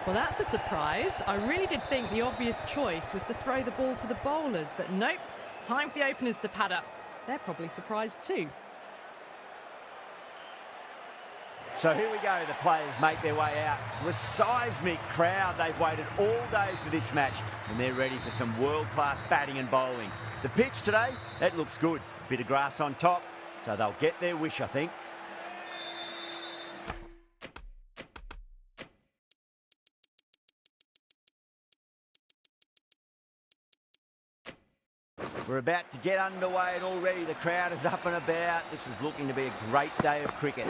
Well, that's a surprise. I really did think the obvious choice was to throw the ball to the bowlers, but nope. Time for the openers to pad up. They're probably surprised too. So here we go, the players make their way out to a seismic crowd. They've waited all day for this match and they're ready for some world-class batting and bowling. The pitch today, that looks good. A bit of grass on top, so they'll get their wish, I think. We're about to get underway and already the crowd is up and about. This is looking to be a great day of cricket.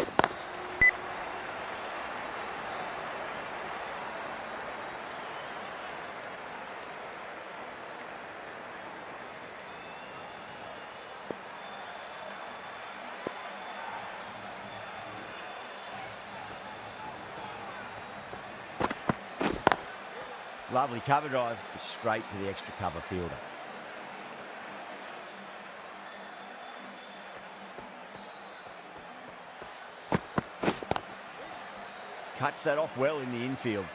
Lovely cover drive, straight to the extra cover fielder. Cuts that off well in the infield.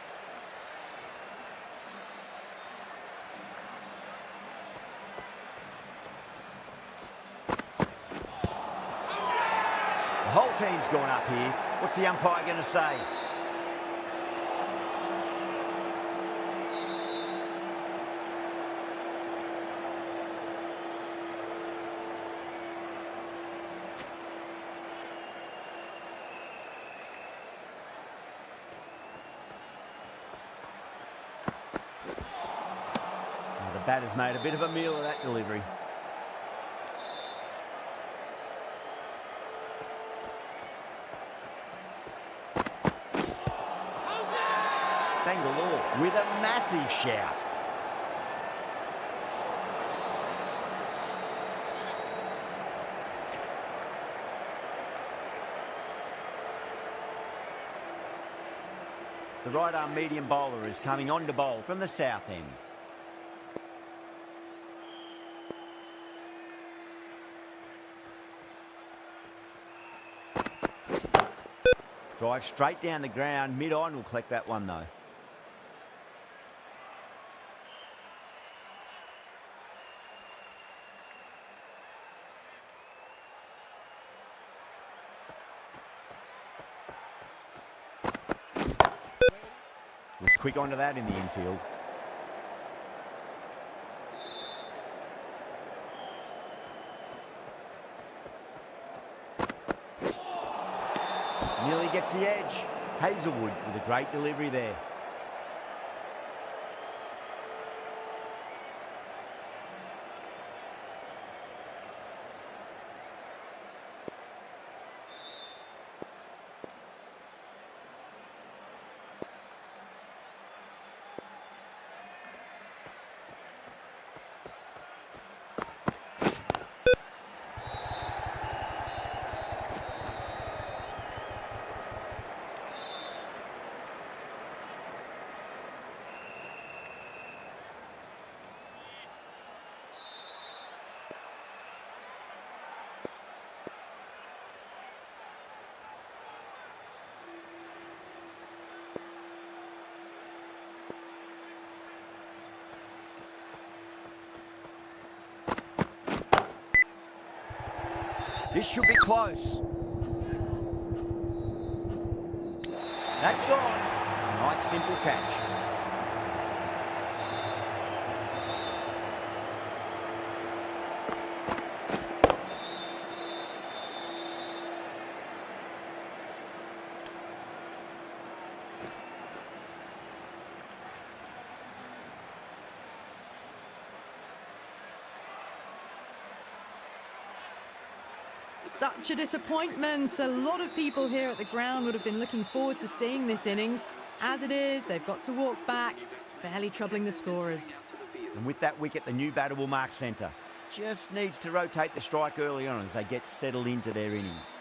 The whole team's gone up here. What's the umpire going to say? The batter's made a bit of a meal of that delivery. Bangalore with a massive shout. The right-arm medium bowler is coming on to bowl from the south end. Drive straight down the ground, mid-on, will collect that one though. Was quick onto that in the infield. Nearly gets the edge. Hazelwood with a great delivery there. This should be close. That's gone. Nice simple catch. Such a disappointment. A lot of people here at the ground would have been looking forward to seeing this innings. As it is, they've got to walk back, barely troubling the scorers. And with that wicket, the new batter will mark centre. Just needs to rotate the strike early on as they get settled into their innings.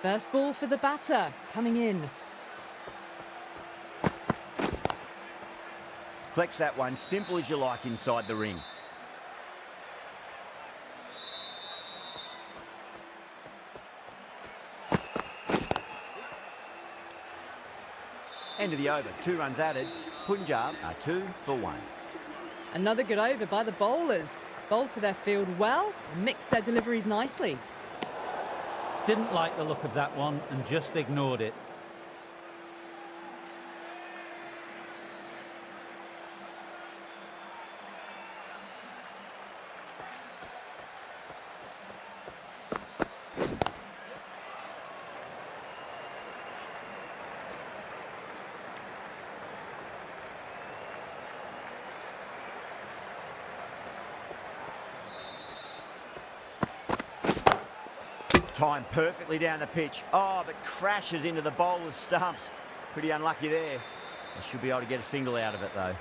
First ball for the batter, coming in. Collects that one, simple as you like inside the ring. End of the over, 2 runs added. Punjab are 2 for 1. Another good over by the bowlers. Bowled to their field well and mixed their deliveries nicely. Didn't like the look of that one and just ignored it. Timed perfectly down the pitch. Oh, but crashes into the bowler's stumps. Pretty unlucky there. They should be able to get a single out of it, though.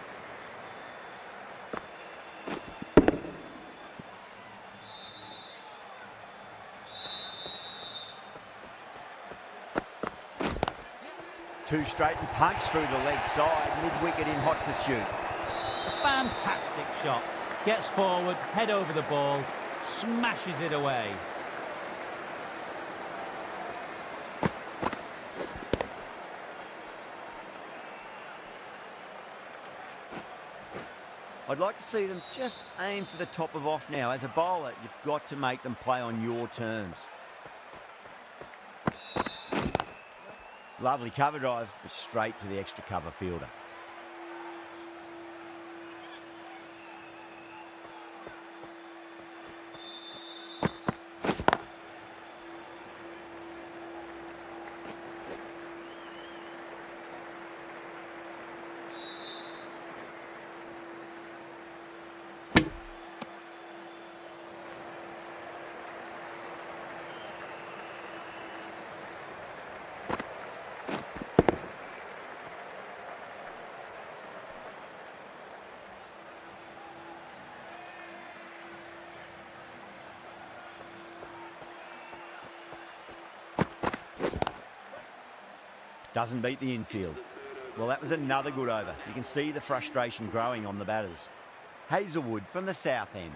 Two straight and punch through the leg side, mid-wicket in hot pursuit. Fantastic shot. Gets forward, head over the ball, smashes it away. I'd like to see them just aim for the top of off now. As a bowler, you've got to make them play on your terms. Lovely cover drive, but straight to the extra cover fielder. Doesn't beat the infield. Well, that was another good over. You can see the frustration growing on the batters. Hazelwood from the south end.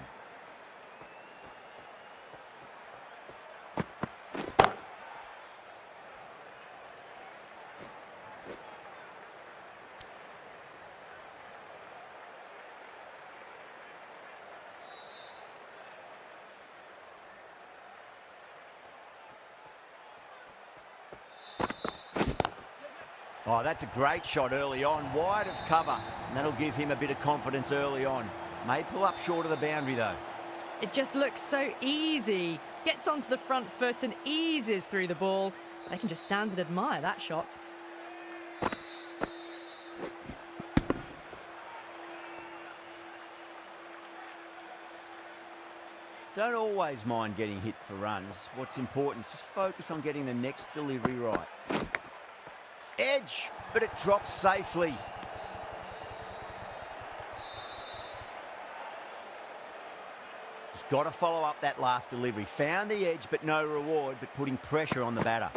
Oh, that's a great shot early on, wide of cover, and that'll give him a bit of confidence early on. May pull up short of the boundary, though. It just looks so easy. Gets onto the front foot and eases through the ball. They can just stand and admire that shot. Don't always mind getting hit for runs. What's important is just focus on getting the next delivery right. Edge, but it drops safely. Just got to follow up that last delivery. Found the edge, but no reward, but putting pressure on the batter.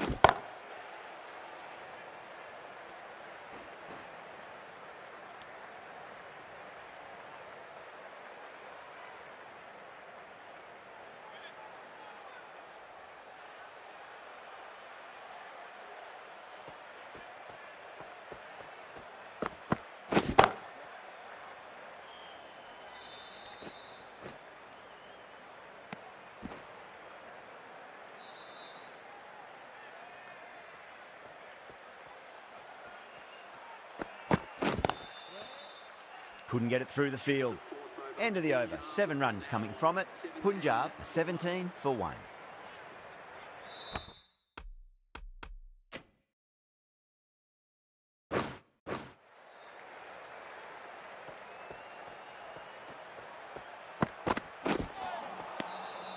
Couldn't get it through the field. End of the over. 7 runs coming from it. Punjab 17 for 1.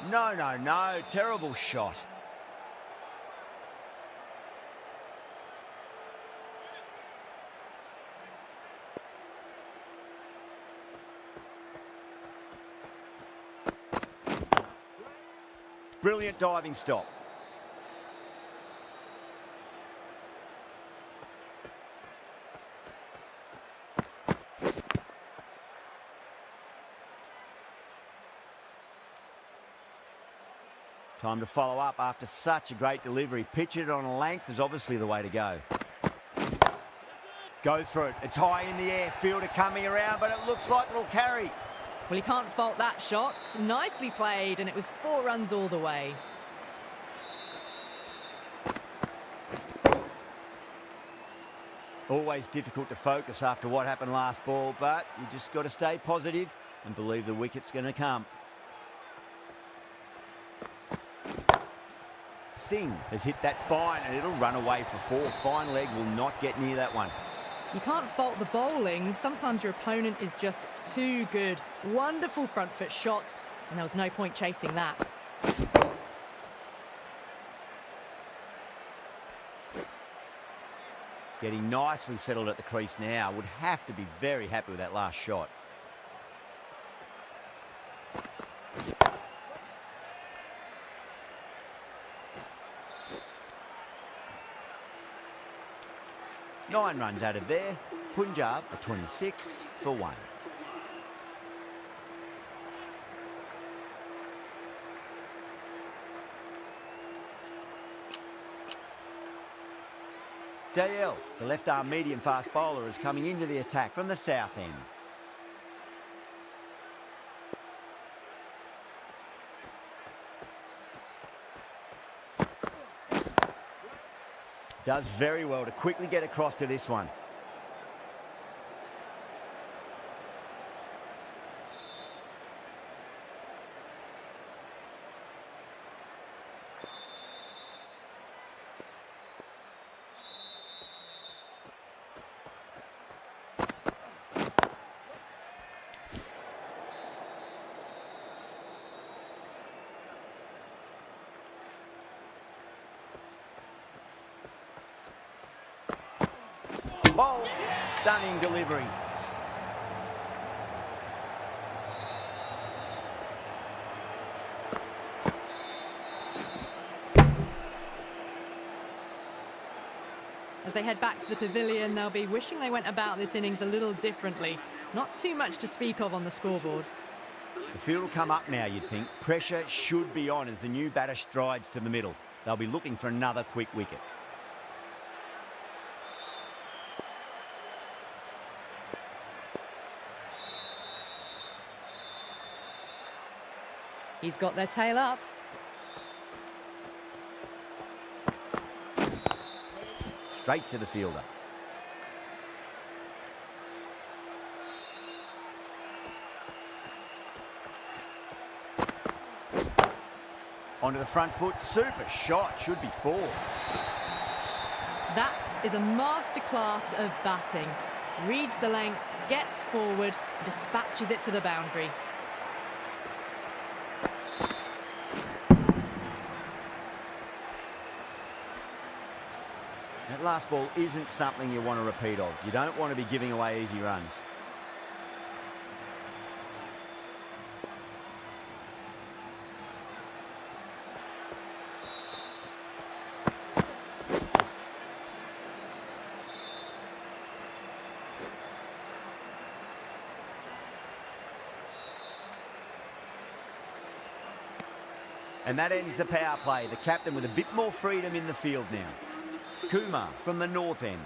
No. Terrible shot. Brilliant diving stop. Time to follow up after such a great delivery. Pitch it on a length is obviously the way to go. Go through it. It's high in the air. Fielder coming around, but it looks like it'll carry. Well, you can't fault that shot. Nicely played, and it was 4 runs all the way. Always difficult to focus after what happened last ball, but you just got to stay positive and believe the wicket's going to come. Singh has hit that fine and it'll run away for 4. Fine leg will not get near that one. You can't fault the bowling. Sometimes your opponent is just too good. Wonderful front foot shot, and there was no point chasing that. Getting nicely settled at the crease now. Would have to be very happy with that last shot. Nine runs added there. Punjab are 26 for 1. Dale, the left-arm medium-fast bowler, is coming into the attack from the south end. Does very well to quickly get across to this one. Bowl, stunning delivery. As they head back to the pavilion, they'll be wishing they went about this innings a little differently. Not too much to speak of on the scoreboard. The field will come up now, you'd think. Pressure should be on as the new batter strides to the middle. They'll be looking for another quick wicket. He's got their tail up. Straight to the fielder. Onto the front foot. Super shot. Should be 4. That is a masterclass of batting. Reads the length, gets forward, dispatches it to the boundary. That last ball isn't something you want to repeat of. You don't want to be giving away easy runs. And that ends the power play. The captain with a bit more freedom in the field now. Kumar from the north end.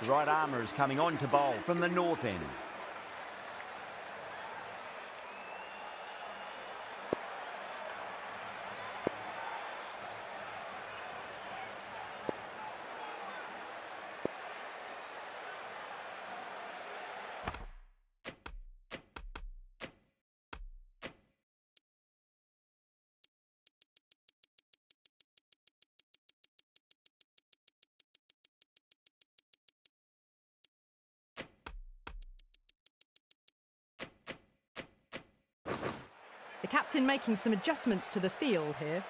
The right armour is coming on to bowl from the north end. The captain making some adjustments to the field here.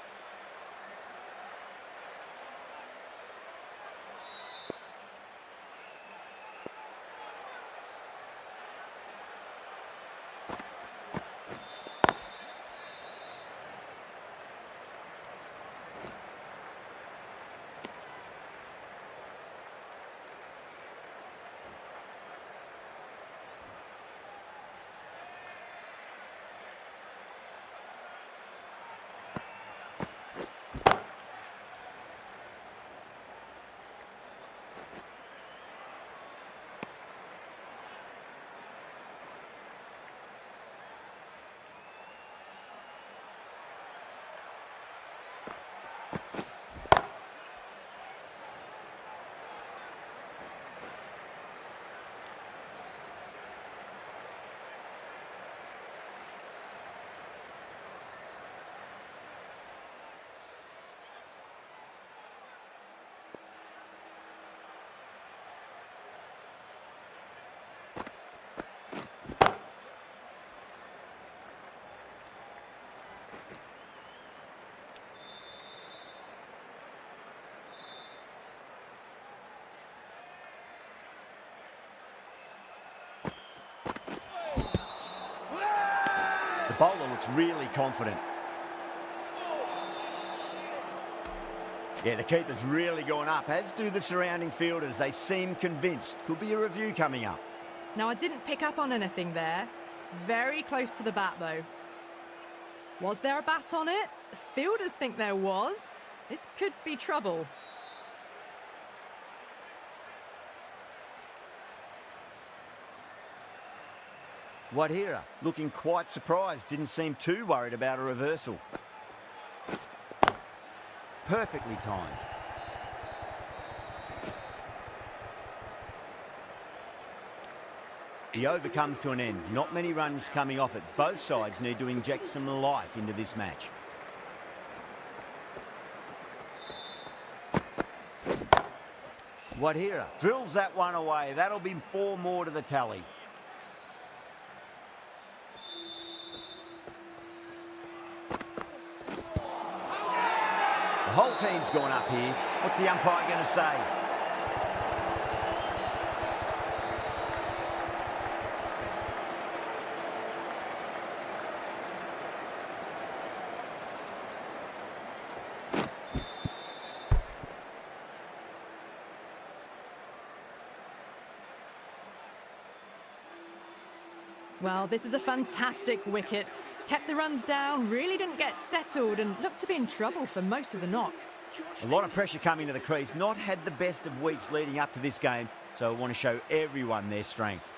The bowler looks really confident. Yeah, the keeper's really gone up, as do the surrounding fielders. They seem convinced. Could be a review coming up. Now, I didn't pick up on anything there. Very close to the bat, though. Was there a bat on it? The fielders think there was. This could be trouble. Wadhira looking quite surprised. Didn't seem too worried about a reversal. Perfectly timed. The over comes to an end. Not many runs coming off it. Both sides need to inject some life into this match. Wadhira drills that one away. That'll be 4 more to the tally. The whole team's gone up here. What's the umpire going to say? Well, this is a fantastic wicket. Kept the runs down, really didn't get settled and looked to be in trouble for most of the knock. A lot of pressure coming to the crease. Not had the best of weeks leading up to this game, so I want to show everyone their strength.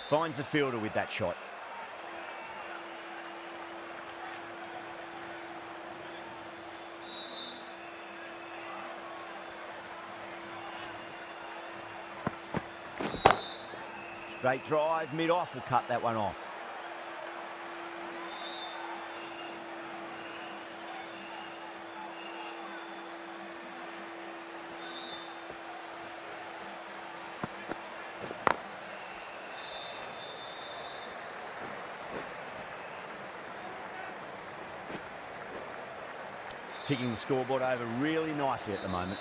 Finds the fielder with that shot. Straight drive, mid-off will cut that one off. Ticking the scoreboard over really nicely at the moment.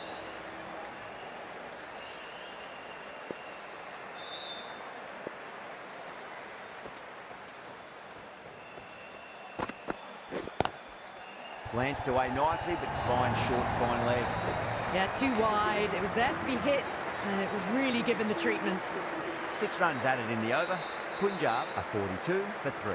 Glanced away nicely, but fine short, fine leg. Yeah, too wide. It was there to be hit, and it was really given the treatment. 6 runs added in the over. Punjab are 42 for 3.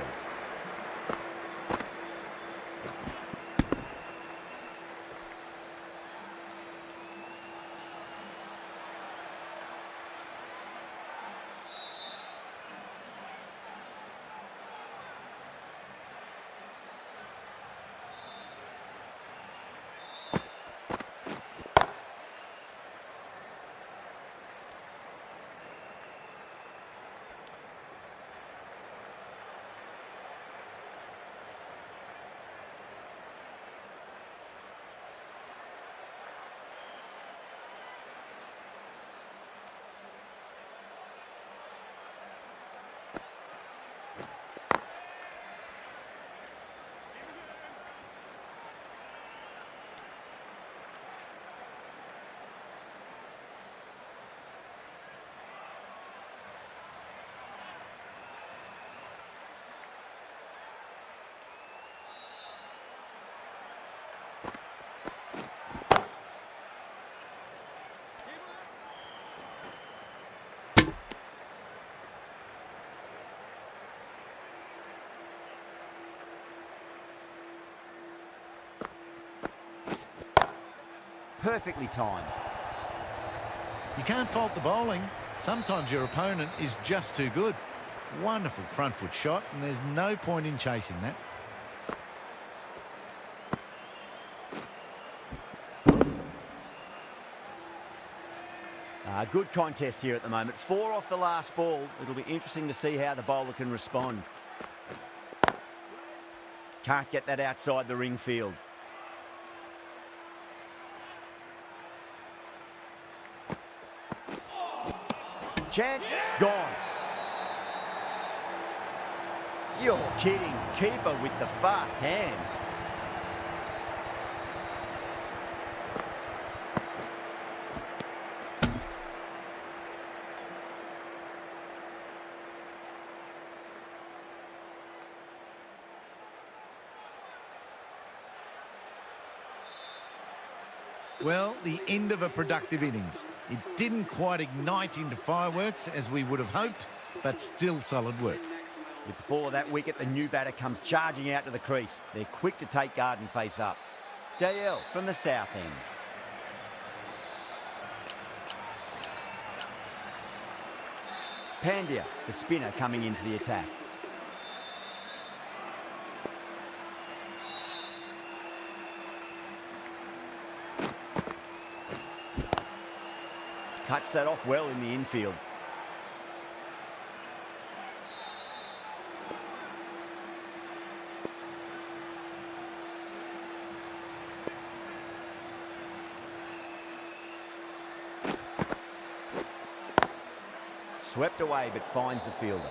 Perfectly timed. You can't fault the bowling. Sometimes your opponent is just too good. Wonderful front foot shot, and there's no point in chasing that. Good contest here at the moment. 4 off the last ball. It'll be interesting to see how the bowler can respond. Can't get that outside the ring field. Chance, gone. You're kidding. Keeper with the fast hands. Well, the end of a productive innings. It didn't quite ignite into fireworks as we would have hoped, but still solid work. With the fall of that wicket, the new batter comes charging out to the crease. They're quick to take guard and face up. DL from the south end. Pandya, the spinner, coming into the attack. Cuts that off well in the infield. Swept away, but finds the fielder.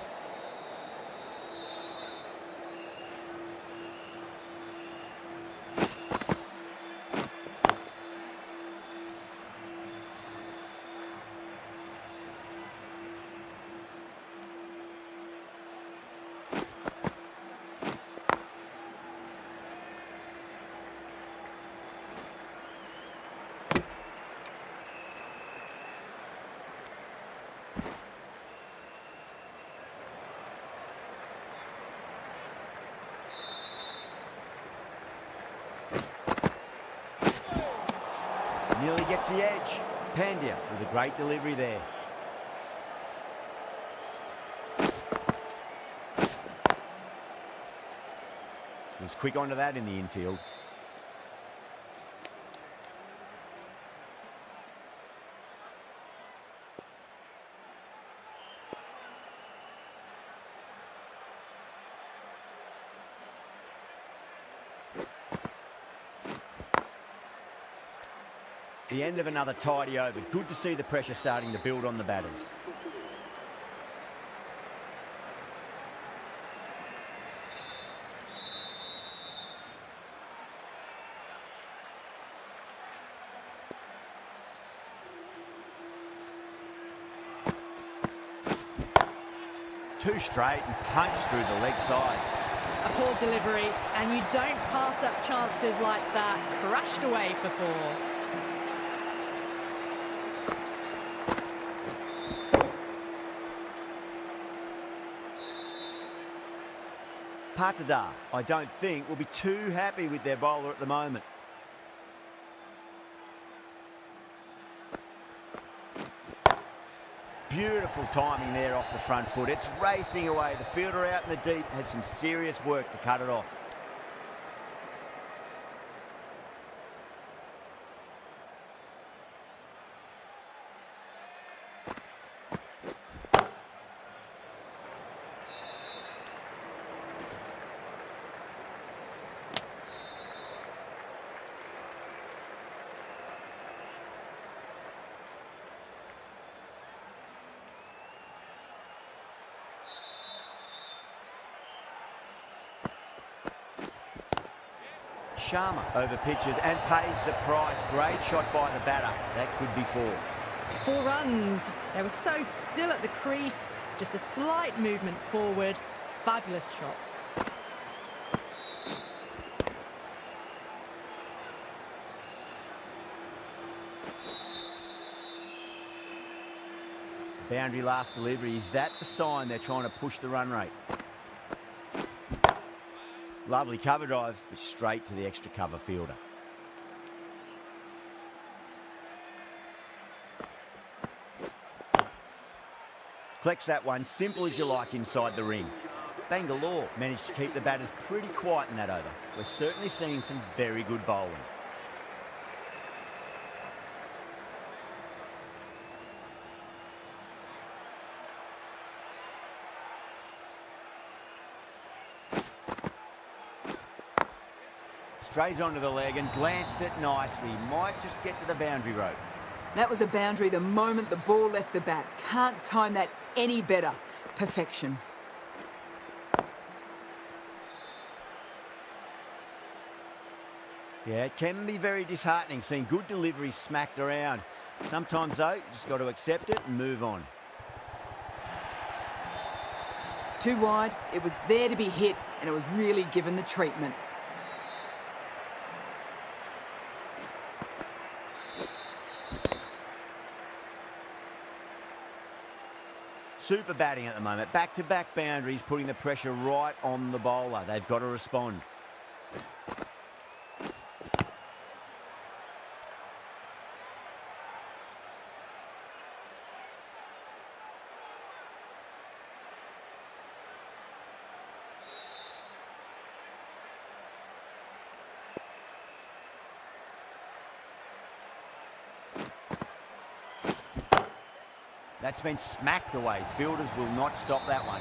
Nearly gets the edge. Pandya with a great delivery there. Was quick onto that in the infield. The end of another tidy over. Good to see the pressure starting to build on the batters. Two straight and punched through the leg side. A poor delivery, and you don't pass up chances like that. Crashed away for 4. Patada, I don't think, will be too happy with their bowler at the moment. Beautiful timing there off the front foot. It's racing away. The fielder out in the deep has some serious work to cut it off. Sharma over pitches and pays the price. Great shot by the batter. That could be 4. 4 runs. They were so still at the crease. Just a slight movement forward. Fabulous shot. Boundary last delivery. Is that the sign they're trying to push the run rate? Lovely cover drive, but straight to the extra cover fielder. Collects that one, simple as you like inside the ring. Bangalore managed to keep the batters pretty quiet in that over. We're certainly seeing some very good bowling. Strays onto the leg and glanced it nicely. Might just get to the boundary rope. That was a boundary the moment the ball left the bat. Can't time that any better. Perfection. Yeah, it can be very disheartening seeing good deliveries smacked around. Sometimes, though, you just got to accept it and move on. Too wide, it was there to be hit, and it was really given the treatment. Super batting at the moment. Back-to-back boundaries, putting the pressure right on the bowler. They've got to respond. That's been smacked away. Fielders will not stop that one.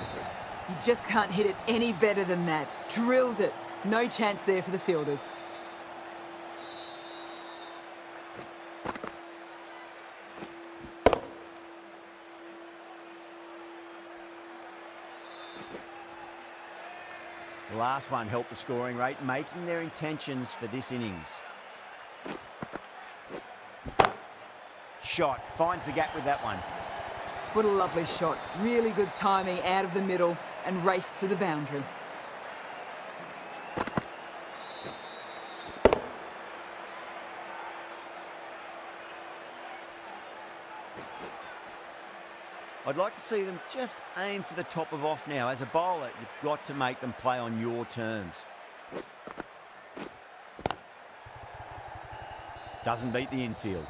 You just can't hit it any better than that. Drilled it. No chance there for the fielders. The last one helped the scoring rate, making their intentions for this innings. Shot. Finds the gap with that one. What a lovely shot. Really good timing out of the middle and race to the boundary. I'd like to see them just aim for the top of off now. As a bowler, you've got to make them play on your terms. Doesn't beat the infield.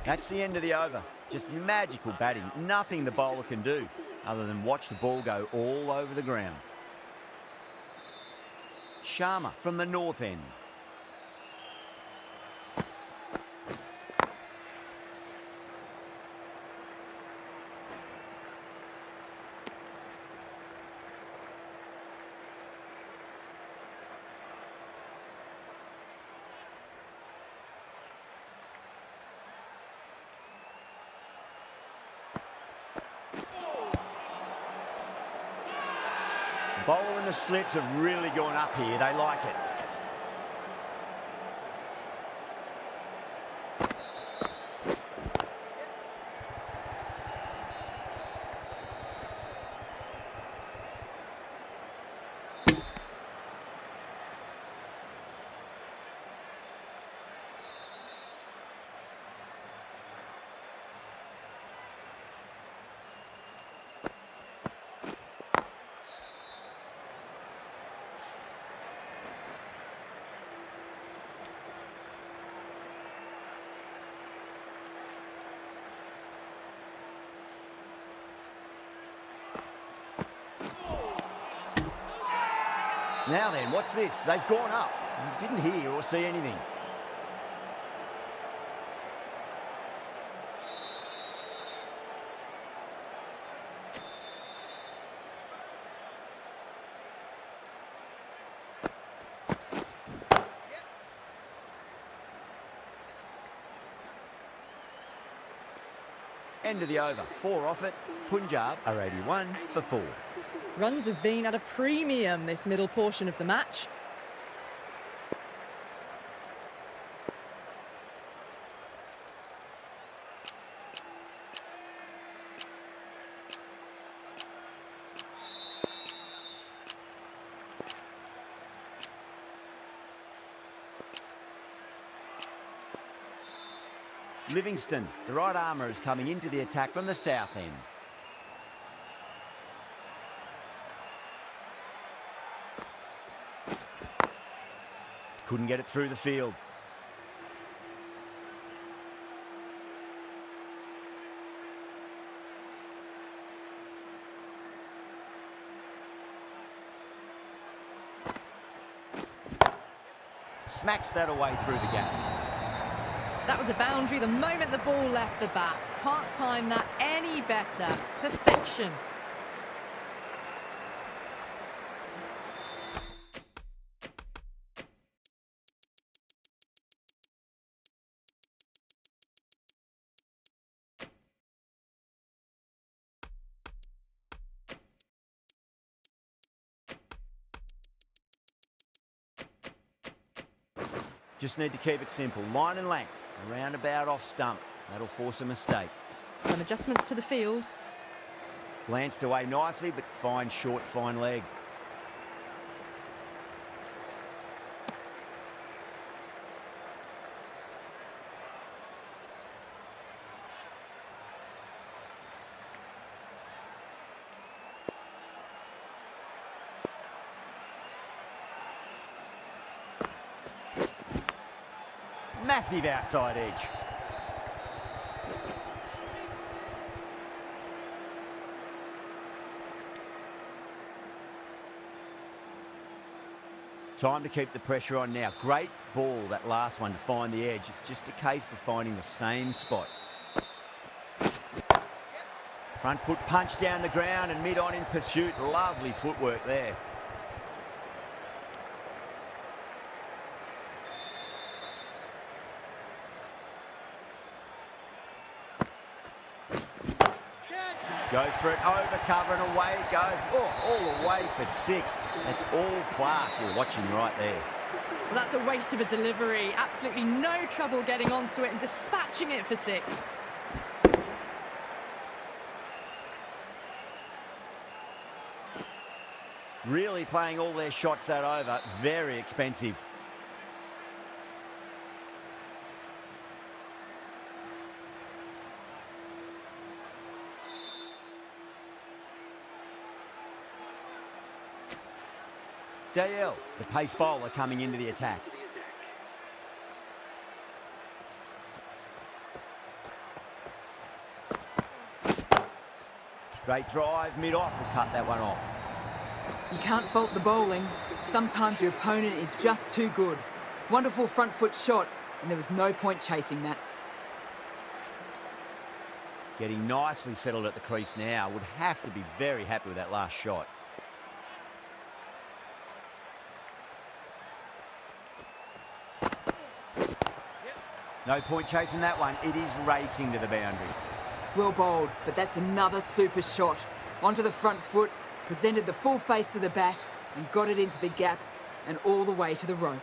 That's the end of the over. Just magical batting. Nothing the bowler can do other than watch the ball go all over the ground. Sharma from the north end. Bowler and the slips have really gone up here. They like it. Now then, what's this? They've gone up. Didn't hear or see anything. End of the over. 4 off it. Punjab are 81 for 4. Runs have been at a premium this middle portion of the match. Livingston, the right armour, is coming into the attack from the south end. Couldn't get it through the field. Smacks that away through the gap. That was a boundary the moment the ball left the bat. Can't time that any better. Perfection. Just need to keep it simple. Line and length. Around about off stump. That'll force a mistake. Some adjustments to the field. Glanced away nicely, but fine short, fine leg. Massive outside edge. Time to keep the pressure on now. Great ball, that last one, to find the edge. It's just a case of finding the same spot. Front foot punch down the ground and mid-on in pursuit. Lovely footwork there. Goes for it, over cover and away it goes. Oh, all the way for 6. That's all class. You're watching right there. Well, that's a waste of a delivery. Absolutely no trouble getting onto it and dispatching it for 6. Really playing all their shots that over. Very expensive. Dale, the pace bowler, coming into the attack. Straight drive, mid-off, will cut that one off. You can't fault the bowling. Sometimes your opponent is just too good. Wonderful front foot shot, and there was no point chasing that. Getting nicely settled at the crease now. Would have to be very happy with that last shot. No point chasing that one. It is racing to the boundary. Well bowled, but that's another super shot. Onto the front foot, presented the full face of the bat, and got it into the gap and all the way to the rope.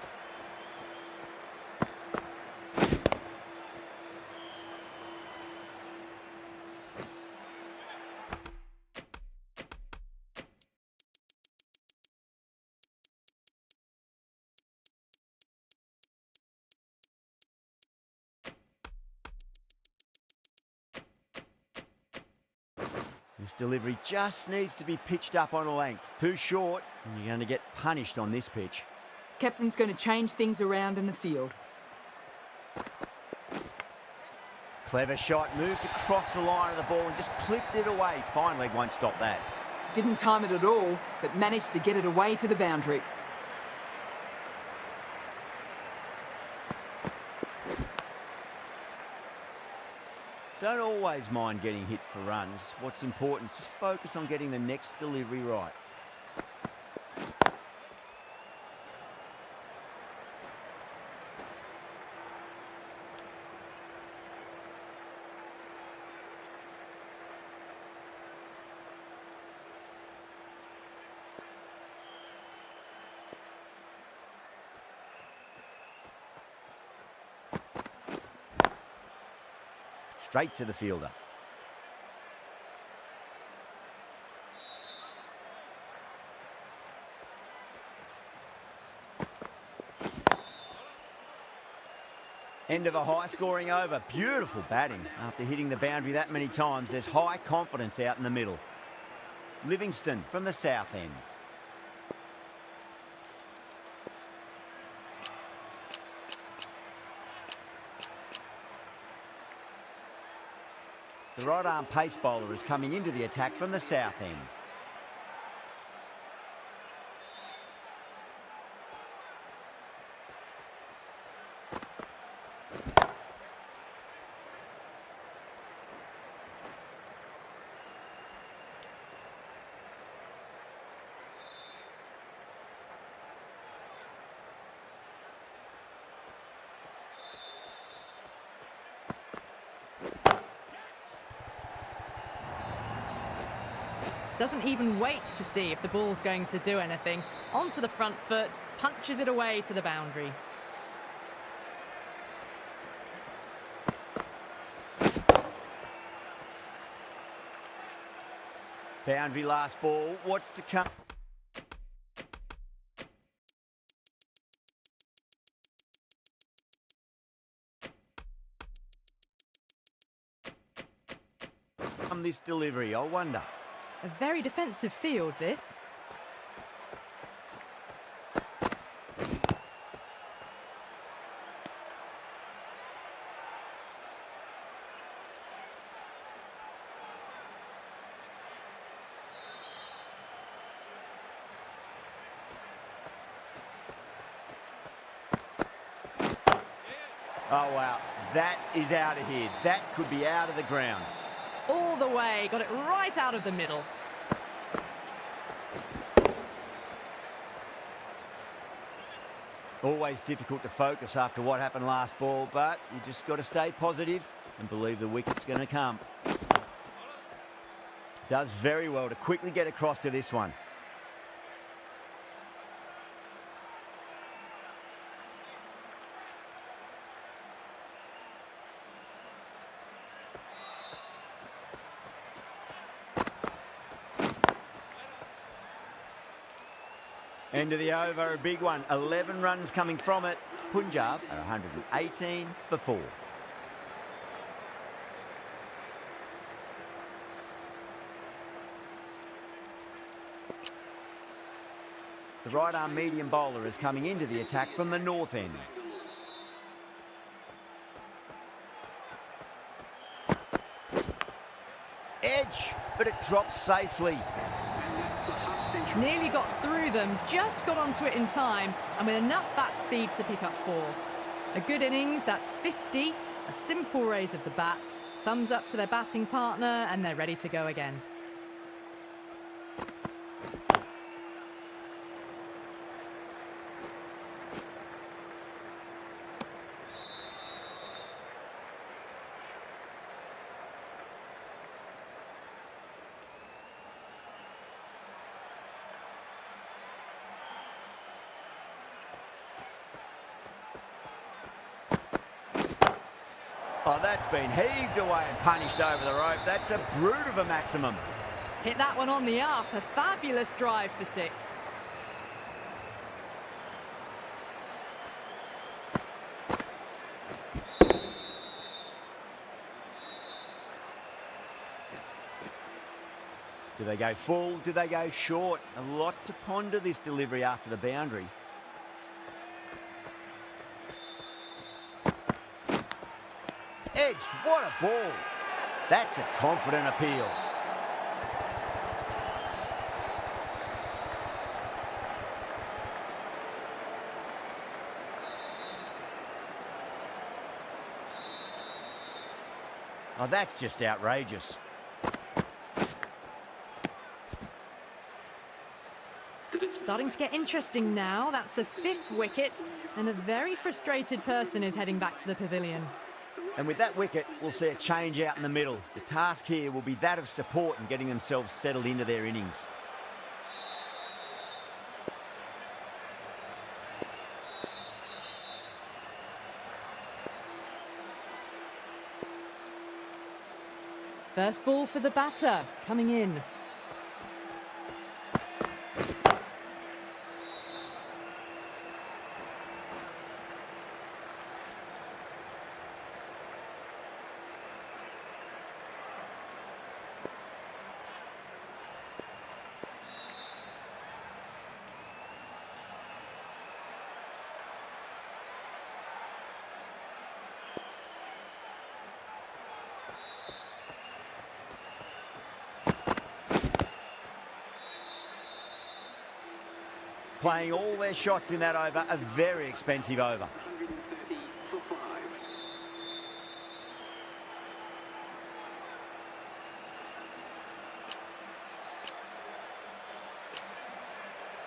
This delivery just needs to be pitched up on a length. Too short, and you're going to get punished on this pitch. Captain's going to change things around in the field. Clever shot, moved across the line of the ball and just clipped it away. Fine leg won't stop that. Didn't time it at all, but managed to get it away to the boundary. Don't always mind getting hit for runs. What's important is just focus on getting the next delivery right. Straight to the fielder. End of a high-scoring over. Beautiful batting. After hitting the boundary that many times, there's high confidence out in the middle. Livingston from the south end. The right-arm pace bowler is coming into the attack from the south end. Doesn't even wait to see if the ball's going to do anything. Onto the front foot, punches it away to the boundary. Boundary last ball. What's to come? This delivery, I wonder. A very defensive field, this. Oh, wow. That is out of here. That could be out of the ground. All the way, got it right out of the middle. Always difficult to focus after what happened last ball, but you just got to stay positive and believe the wicket's going to come. Does very well to quickly get across to this one. End of the over, a big one. 11 runs coming from it. Punjab are 118 for 4. The right-arm medium bowler is coming into the attack from the north end. Edge, but it drops safely. Nearly got through them, just got onto it in time, and with enough bat speed to pick up 4. A good innings, that's 50, a simple raise of the bats, thumbs up to their batting partner, and they're ready to go again. Oh, that's been heaved away and punished over the rope. That's a brute of a maximum. Hit that one on the up, a fabulous drive for 6. Do they go full? Do they go short? A lot to ponder this delivery after the boundary. Edged, what a ball. That's a confident appeal. Oh, that's just outrageous. Starting to get interesting now. That's the 5th wicket, and a very frustrated person is heading back to the pavilion. And with that wicket, we'll see a change out in the middle. The task here will be that of support and getting themselves settled into their innings. First ball for the batter, coming in. Playing all their shots in that over, a very expensive over.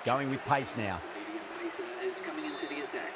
Going with pace now. Is coming into the attack.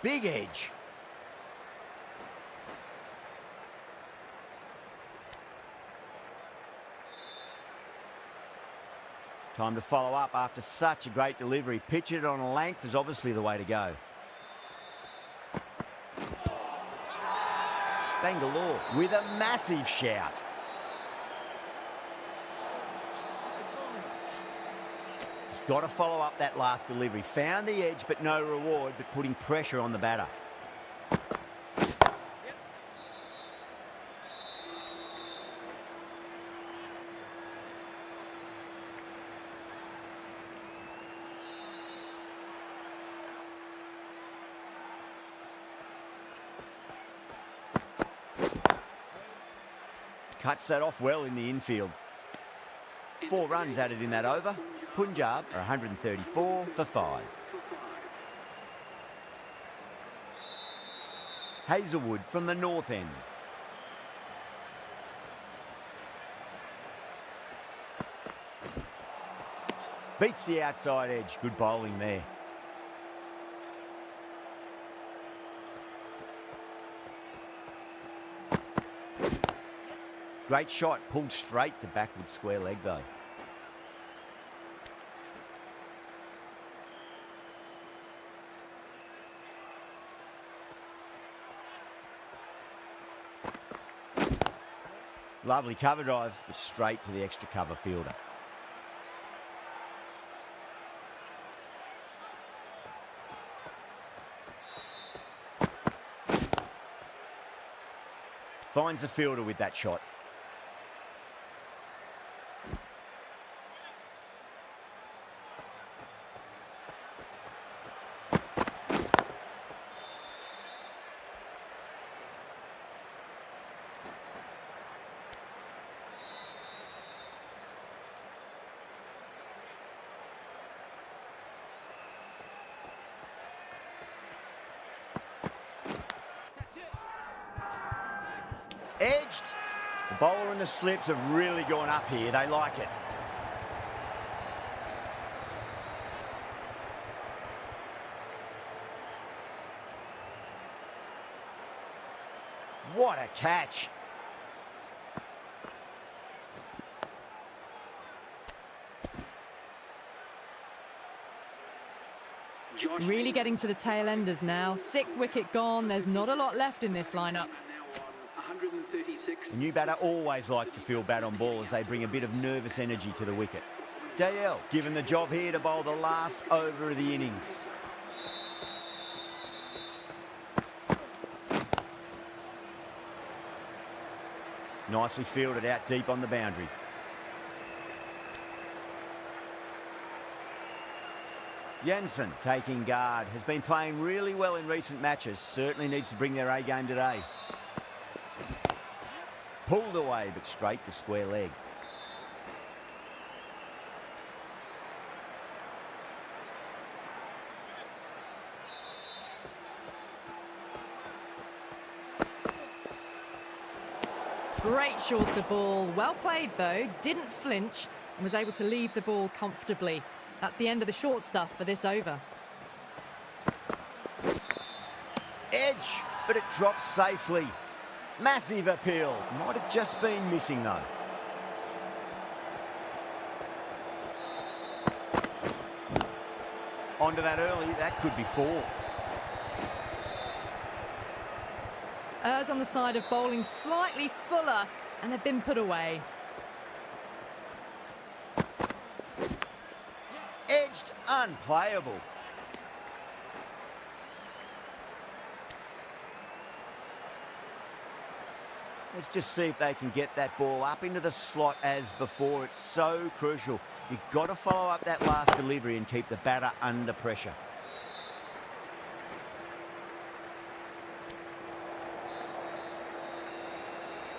Big edge. Time to follow up after such a great delivery. Pitch it on a length is obviously the way to go. Bangalore with a massive shout. Got to follow up that last delivery. Found the edge, but no reward, but putting pressure on the batter. Cuts that off well in the infield. 4 runs added in that over. Punjab are 134 for 5. Hazelwood from the north end. Beats the outside edge. Good bowling there. Great shot, pulled straight to backward square leg though. Lovely cover drive, but straight to the extra cover fielder. Finds the fielder with that shot. Edged. The bowler and the slips have really gone up here. They like it. What a catch. Really getting to the tail enders now. 6th wicket gone. There's not a lot left in this lineup. The new batter always likes to feel bat on ball as they bring a bit of nervous energy to the wicket. Dale given the job here to bowl the last over of the innings. Nicely fielded out deep on the boundary. Jensen taking guard. Has been playing really well in recent matches. Certainly needs to bring their A game today. Pulled away, but straight to square leg. Great shorter ball. Well played, though. Didn't flinch and was able to leave the ball comfortably. That's the end of the short stuff for this over. Edge, but it drops safely. Massive appeal. Might have just been missing, though. Onto that early. That could be 4. Errs on the side of bowling slightly fuller, and they've been put away. Edged, unplayable. Let's just see if they can get that ball up into the slot as before. It's so crucial. You've got to follow up that last delivery and keep the batter under pressure.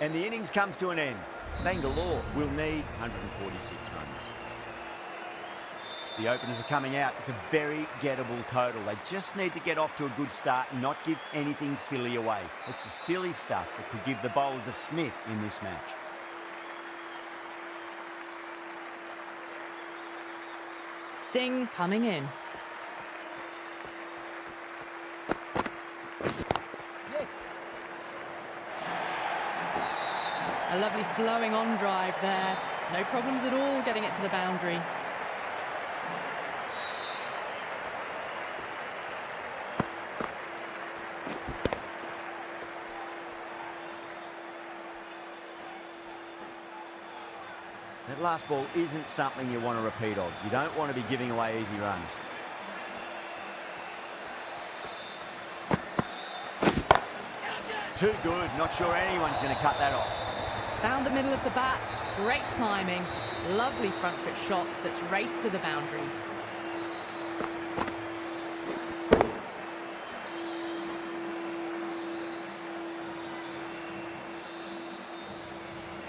And the innings comes to an end. Bangalore will need 146 runs. The openers are coming out. It's a very gettable total. They just need to get off to a good start and not give anything silly away. It's the silly stuff that could give the bowlers a sniff in this match. Singh coming in. A lovely flowing on drive there. No problems at all getting it to the boundary. That That last ball isn't something you want to repeat of. You don't want to be giving away easy runs. Too good. Not sure anyone's going to cut that off. Found the middle of the bat. Great timing. Lovely front foot shot that's raced to the boundary.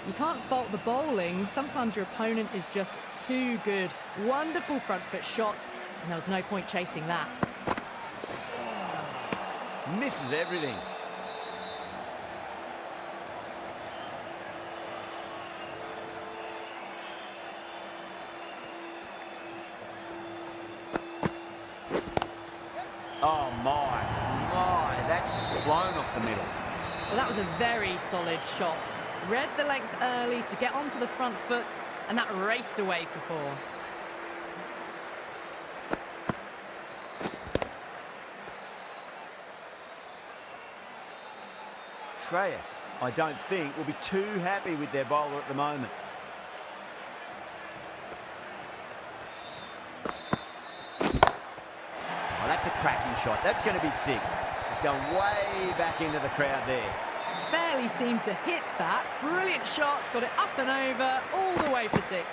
You can't fault the bowling. Sometimes your opponent is just too good. Wonderful front foot shot, and there was no point chasing that. Misses everything. Oh my, that's just flown off the middle. Well, that was a very solid shot. Read the length early to get onto the front foot, and that raced away for 4. Shreyas, I don't think, will be too happy with their bowler at the moment. Oh, that's a cracking shot. That's going to be 6. It's going way back into the crowd there. Barely seemed to hit that. Brilliant shot, got it up and over, all the way for 6.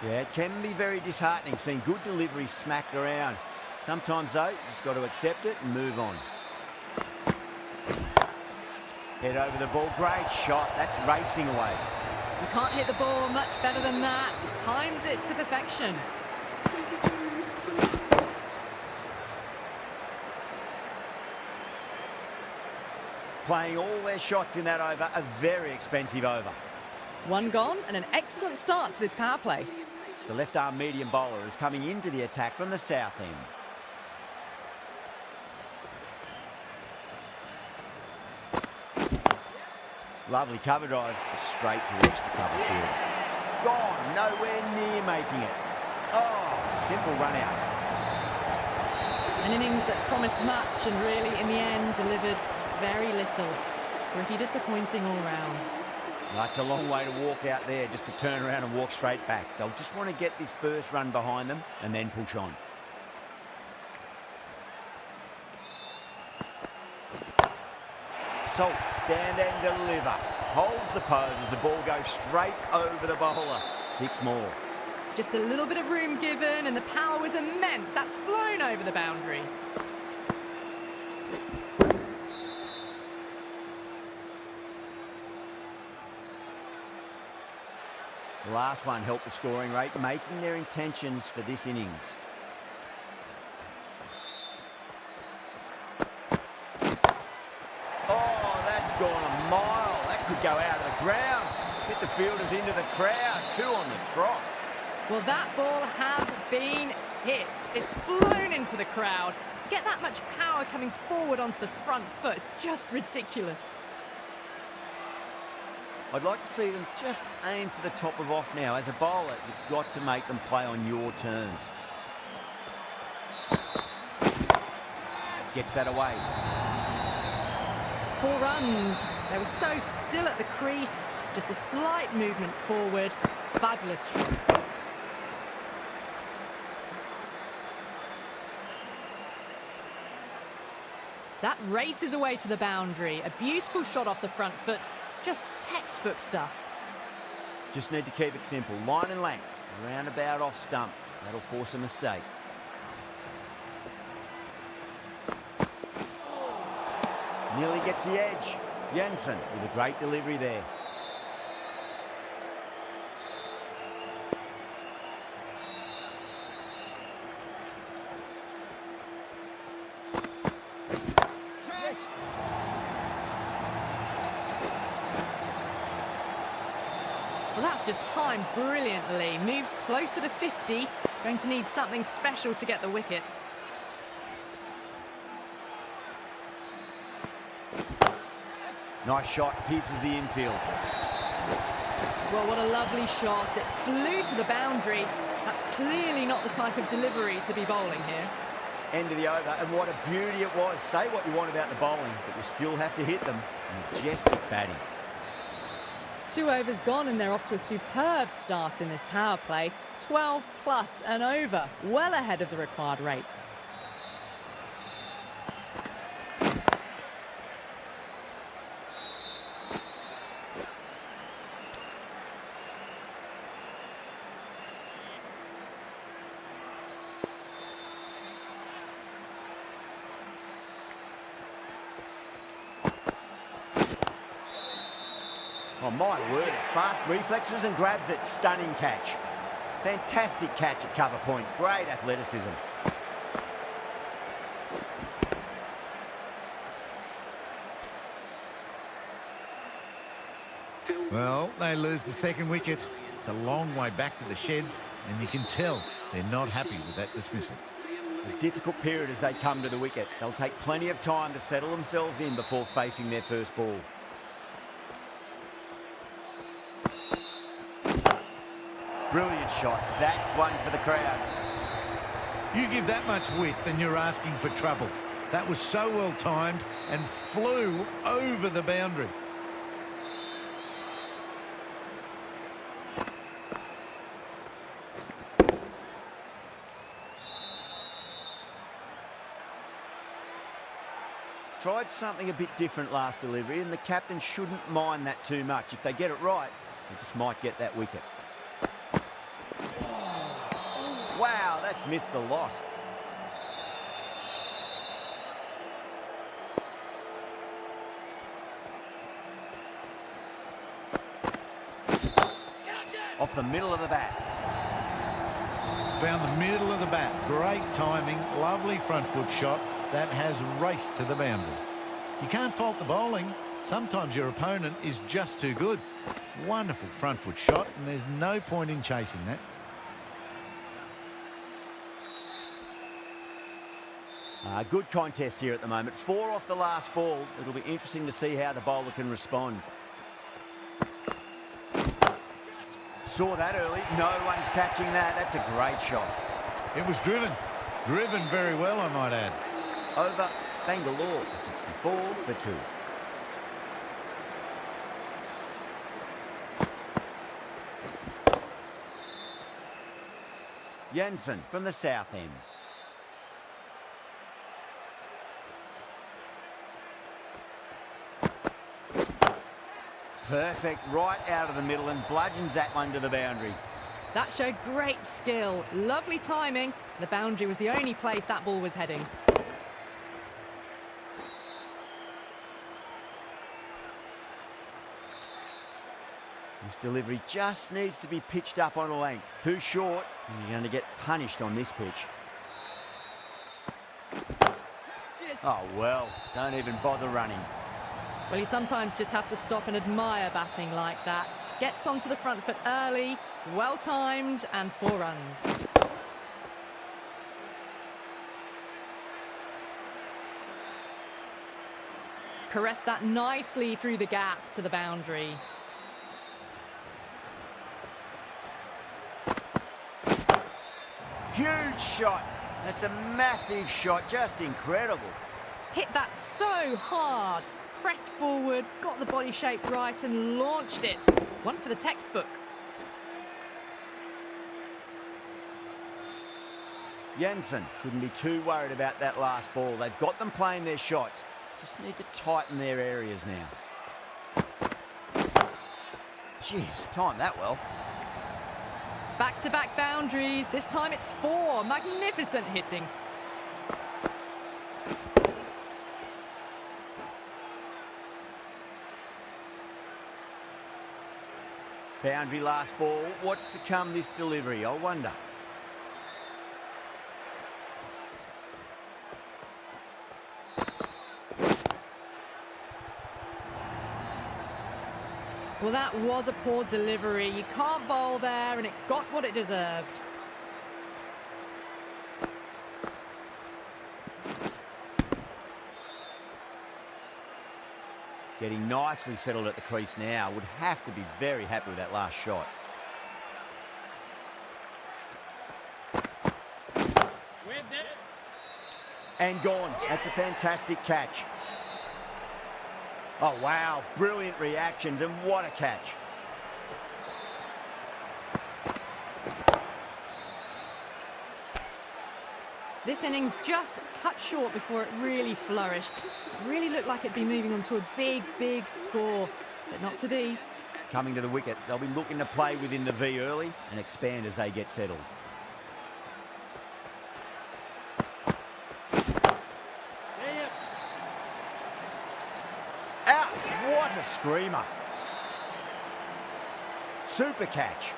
Yeah, it can be very disheartening seeing good deliveries smacked around. Sometimes, though, you just got to accept it and move on. Head over the ball. Great shot. That's racing away. You can't hit the ball much better than that. Timed it to perfection. Playing all their shots in that over, a very expensive over. 1 gone and an excellent start to this power play. The left-arm medium bowler is coming into the attack from the south end. Lovely cover drive, straight to the extra cover field. Gone, nowhere near making it. Oh, simple run out. An innings that promised much and really, in the end, delivered very little. Pretty disappointing all round. That's a long way to walk out there just to turn around and walk straight back. They'll just want to get this first run behind them and then push on. Salt, stand and deliver. Holds the pose as the ball goes straight over the bowler. 6 more. Just a little bit of room given and the power was immense. That's flown over the boundary. The last one helped the scoring rate, making their intentions for this innings. Oh, that's gone a mile. That could go out of the ground. Hit the fielders into the crowd. 2 on the trot. Well, that ball has been hit. It's flown into the crowd. To get that much power coming forward onto the front foot is just ridiculous. I'd like to see them just aim for the top of off now. As a bowler, you've got to make them play on your terms. Gets that away. 4 runs. They were so still at the crease. Just a slight movement forward. Fabulous shot. That races away to the boundary. A beautiful shot off the front foot. Just textbook stuff. Just need to keep it simple. Line and length. Roundabout off stump. That'll force a mistake. Nearly gets the edge. Jensen with a great delivery there. Well, that's just timed brilliantly. Moves closer to 50. Going to need something special to get the wicket. Nice shot, pierces the infield. Well, what a lovely shot. It flew to the boundary. That's clearly not the type of delivery to be bowling here. End of the over, and what a beauty it was. Say what you want about the bowling, but you still have to hit them. Majestic batting. 2 overs gone and they're off to a superb start in this power play. 12 plus and over, well ahead of the required rate. Oh, my word. Fast reflexes and grabs it. Stunning catch. Fantastic catch at cover point. Great athleticism. Well, they lose the second wicket. It's a long way back to the sheds, and you can tell they're not happy with that dismissal. A difficult period as they come to the wicket. They'll take plenty of time to settle themselves in before facing their first ball. Brilliant shot. That's one for the crowd. You give that much width and you're asking for trouble. That was so well timed and flew over the boundary. Tried something a bit different last delivery, and the captain shouldn't mind that too much. If they get it right, they just might get that wicket. Wow, that's missed the lot. Off the middle of the bat. Found the middle of the bat. Great timing, lovely front foot shot that has raced to the boundary. You can't fault the bowling. Sometimes your opponent is just too good. Wonderful front foot shot, and there's no point in chasing that. Good contest here at the moment. 4 off the last ball. It'll be interesting to see how the bowler can respond. Saw that early. No one's catching that. That's a great shot. It was driven. Driven very well, I might add. Over Bangalore for 64 for 2. Jensen from the south end. Perfect, right out of the middle, and bludgeons that one to the boundary. That showed great skill, lovely timing. The boundary was the only place that ball was heading. This delivery just needs to be pitched up on a length. Too short, and you're going to get punished on this pitch. Oh, well, don't even bother running. Well, you sometimes just have to stop and admire batting like that. Gets onto the front foot early, well timed, and 4 runs. Caressed that nicely through the gap to the boundary. Huge shot. That's a massive shot, just incredible. Hit that so hard. Pressed forward, got the body shape right and launched it. One for the textbook. Jensen shouldn't be too worried about that last ball. They've got them playing their shots. Just need to tighten their areas now. Jeez, timed that well. Back-to-back boundaries. This time it's 4. Magnificent hitting. Boundary last ball. What's to come this delivery, I wonder. Well, that was a poor delivery. You can't bowl there, and it got what it deserved. Getting nicely settled at the crease now. Would have to be very happy with that last shot. And gone. That's a fantastic catch. Oh, wow. Brilliant reactions, and what a catch. This innings just cut short before it really flourished. It really looked like it'd be moving on to a big, big score, but not to be. Coming to the wicket, they'll be looking to play within the V early and expand as they get settled. Out! What a screamer. Super catch.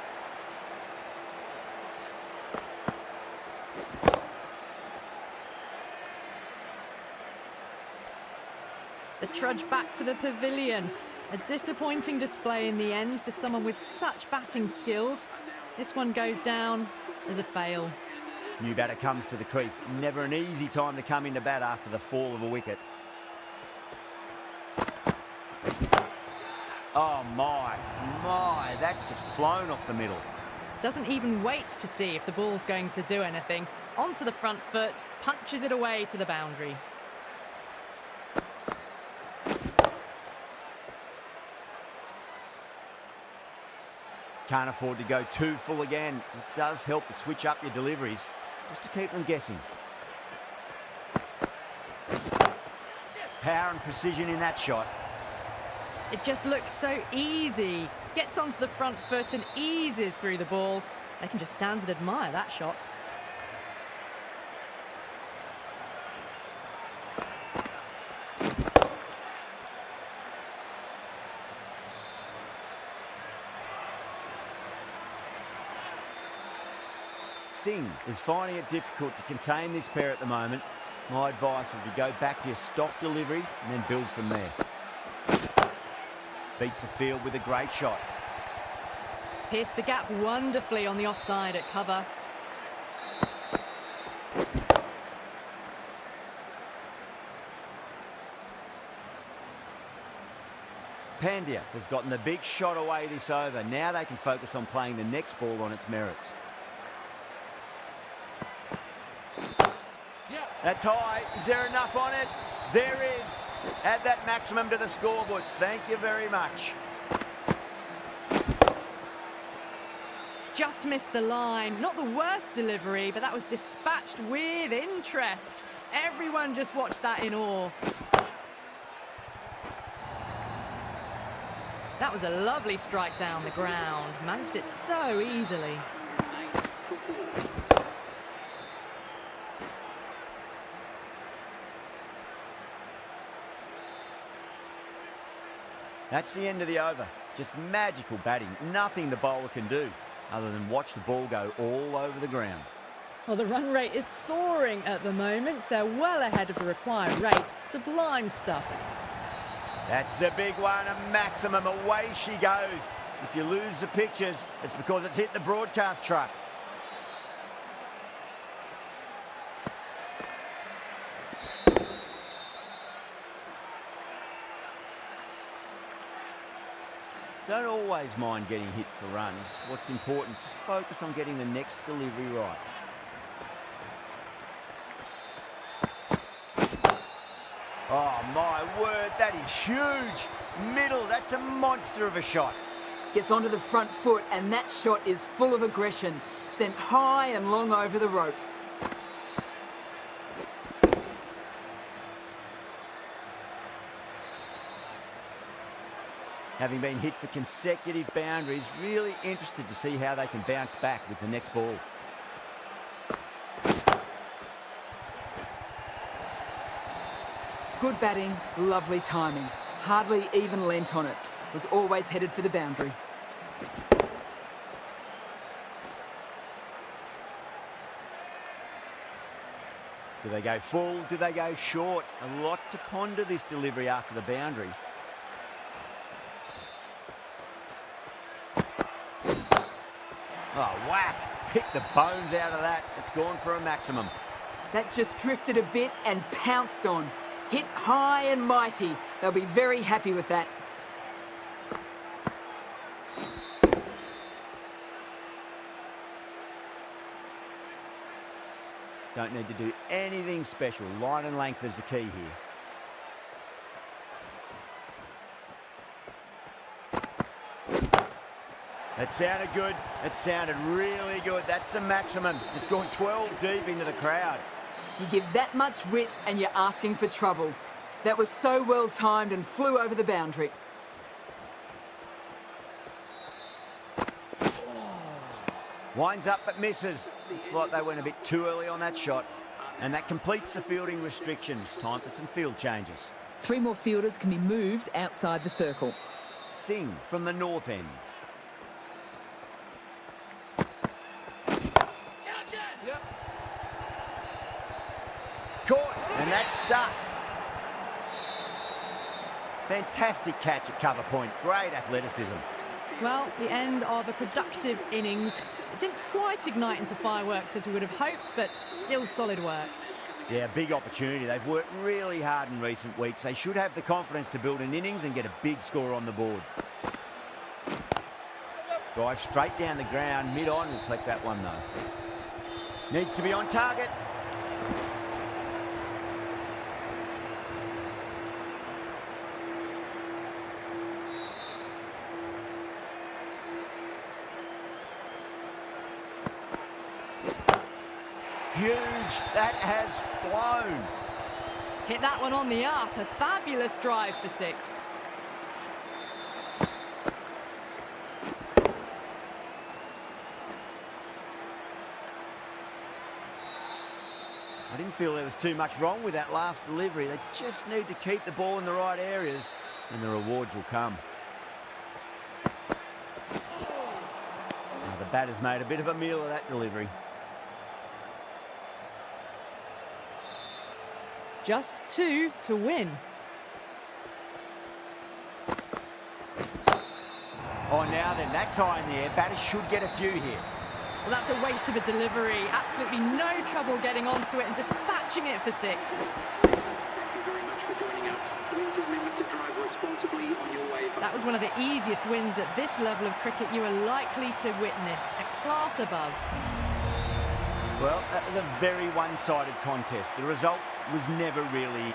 The trudge back to the pavilion. A disappointing display in the end for someone with such batting skills. This one goes down as a fail. New batter comes to the crease. Never an easy time to come into bat after the fall of a wicket. Oh my, that's just flown off the middle. Doesn't even wait to see if the ball's going to do anything. Onto the front foot, punches it away to the boundary. Can't afford to go too full again. It does help to switch up your deliveries, just to keep them guessing. Power and precision in that shot. It just looks so easy. Gets onto the front foot and eases through the ball. They can just stand and admire that shot. Singh is finding it difficult to contain this pair at the moment. My advice would be go back to your stock delivery and then build from there. Beats the field with a great shot. Pierced the gap wonderfully on the offside at cover. Pandya has gotten the big shot away this over. Now they can focus on playing the next ball on its merits. That's high. Is there enough on it? There is. Add that maximum to the scoreboard. Thank you very much. Just missed the line. Not the worst delivery, but that was dispatched with interest. Everyone just watched that in awe. That was a lovely strike down the ground. Managed it so easily. That's the end of the over. Just magical batting. Nothing the bowler can do other than watch the ball go all over the ground. Well, the run rate is soaring at the moment. They're well ahead of the required rate. Sublime stuff. That's the big one, a maximum. Away she goes. If you lose the pictures, it's because it's hit the broadcast truck. Don't always mind getting hit for runs. What's important, just focus on getting the next delivery right. Oh, my word, that is huge. Middle, that's a monster of a shot. Gets onto the front foot, and that shot is full of aggression. Sent high and long over the rope. Having been hit for consecutive boundaries, really interested to see how they can bounce back with the next ball. Good batting, lovely timing. Hardly even lent on it. Was always headed for the boundary. Do they go full? Do they go short? A lot to ponder this delivery after the boundary. Oh, whack. Pick the bones out of that. It's gone for a maximum. That just drifted a bit and pounced on. Hit high and mighty. They'll be very happy with that. Don't need to do anything special. Line and length is the key here. That sounded good. It sounded really good. That's the maximum. It's gone 12 deep into the crowd. You give that much width and you're asking for trouble. That was so well timed and flew over the boundary. Winds up but misses. Looks like they went a bit too early on that shot. And that completes the fielding restrictions. Time for some field changes. 3 more fielders can be moved outside the circle. Singh from the north end. Caught, and that's stuck. Fantastic catch at cover point. Great athleticism. Well, the end of a productive innings. It didn't quite ignite into fireworks as we would have hoped, but still solid work. Yeah, big opportunity. They've worked really hard in recent weeks. They should have the confidence to build an innings and get a big score on the board. Drive straight down the ground, mid-on. We'll collect that one, though. Needs to be on target. Huge. That has flown. Hit that one on the up. A fabulous drive for 6. I didn't feel there was too much wrong with that last delivery. They just need to keep the ball in the right areas and the rewards will come. Now, the batter's made a bit of a meal of that delivery. Just 2 to win. Oh, now then, that's high in the air. Batters should get a few here. Well, that's a waste of a delivery. Absolutely no trouble getting onto it and dispatching it for 6. Thank you very much for joining us. Please remember to drive responsibly on your way back. That was one of the easiest wins at this level of cricket you are likely to witness. A class above. Well, that was a very one-sided contest. The result was never really